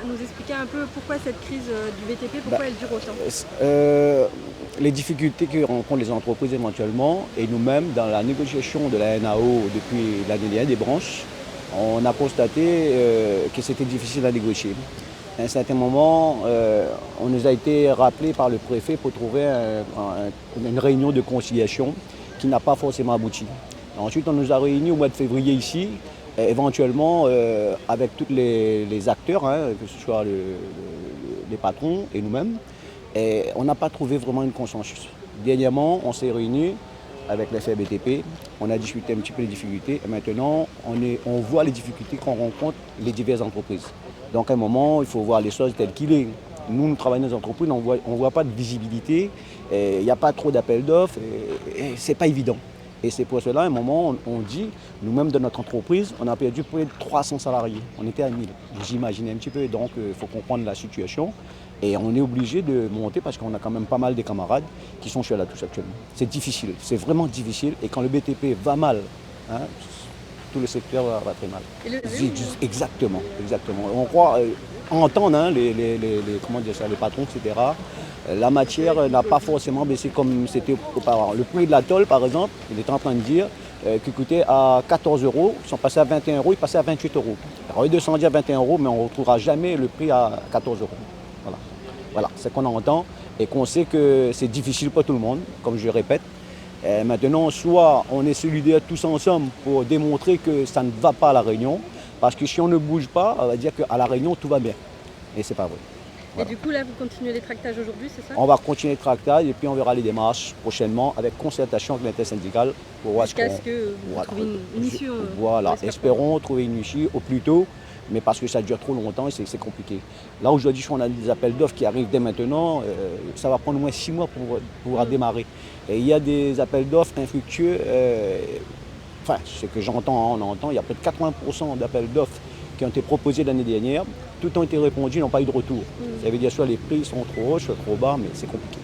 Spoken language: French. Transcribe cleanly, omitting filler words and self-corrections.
nous expliquer un peu pourquoi cette crise du BTP, pourquoi elle dure autant? Les difficultés que rencontrent les entreprises éventuellement et nous-mêmes dans la négociation de la NAO depuis l'année dernière des branches, on a constaté que c'était difficile à négocier. À un certain moment, on nous a été rappelé par le préfet pour trouver une réunion de conciliation qui n'a pas forcément abouti. Ensuite, on nous a réunis au mois de février ici, éventuellement avec tous les acteurs, hein, que ce soit les patrons et nous-mêmes. Et on n'a pas trouvé vraiment un consensus. Dernièrement, on s'est réunis avec les FBTP, on a discuté un petit peu les difficultés et maintenant on voit les difficultés qu'on rencontre les diverses entreprises. Donc à un moment, il faut voir les choses telles qu'il est. Nous travaillons dans les entreprises, on ne voit pas de visibilité, il n'y a pas trop d'appels d'offres, et ce n'est pas évident. Et c'est pour cela, à un moment, on dit, nous-mêmes de notre entreprise, on a perdu près de 300 salariés. On était à 1000. J'imaginais un petit peu, donc il faut comprendre la situation. Et on est obligé de monter parce qu'on a quand même pas mal de camarades qui sont chez la touche actuellement. C'est difficile, c'est vraiment difficile. Et quand le BTP va mal, hein, tout le secteur va très mal. Exactement, exactement. On croit entendre hein, comment dire ça, les patrons, etc. La matière n'a pas forcément baissé comme c'était auparavant. Le prix de la tôle, par exemple, il est en train de dire qu'il coûtait à 14 euros, ils sont passés à 21 euros, ils passaient à 28 euros. Alors, ils descendaient à 21 euros, mais on ne retrouvera jamais le prix à 14 euros. Voilà, c'est ce qu'on entend et qu'on sait que c'est difficile pour tout le monde, comme je le répète. Et maintenant, soit on est solidaires tous ensemble pour démontrer que ça ne va pas à La Réunion, parce que si on ne bouge pas, on va dire qu'à La Réunion, tout va bien. Et c'est pas vrai. Voilà. Et du coup, là, vous continuez les tractages aujourd'hui, c'est ça? On va continuer le tractage et puis on verra les démarches prochainement avec concertation avec l'intersyndicale pour voir jusqu'à ce que vous trouviez une issue. Voilà, espérons trouver une issue au plus tôt. Mais parce que ça dure trop longtemps et c'est compliqué. Là aujourd'hui, on a des appels d'offres qui arrivent dès maintenant, ça va prendre au moins 6 mois pour pouvoir démarrer. Et il y a des appels d'offres infructueux, enfin ce que j'entends, on entend, il y a près de 80% d'appels d'offres qui ont été proposés l'année dernière, tout ont été répondus, n'ont pas eu de retour. Ça veut dire soit les prix sont trop hauts, soit trop bas, mais c'est compliqué.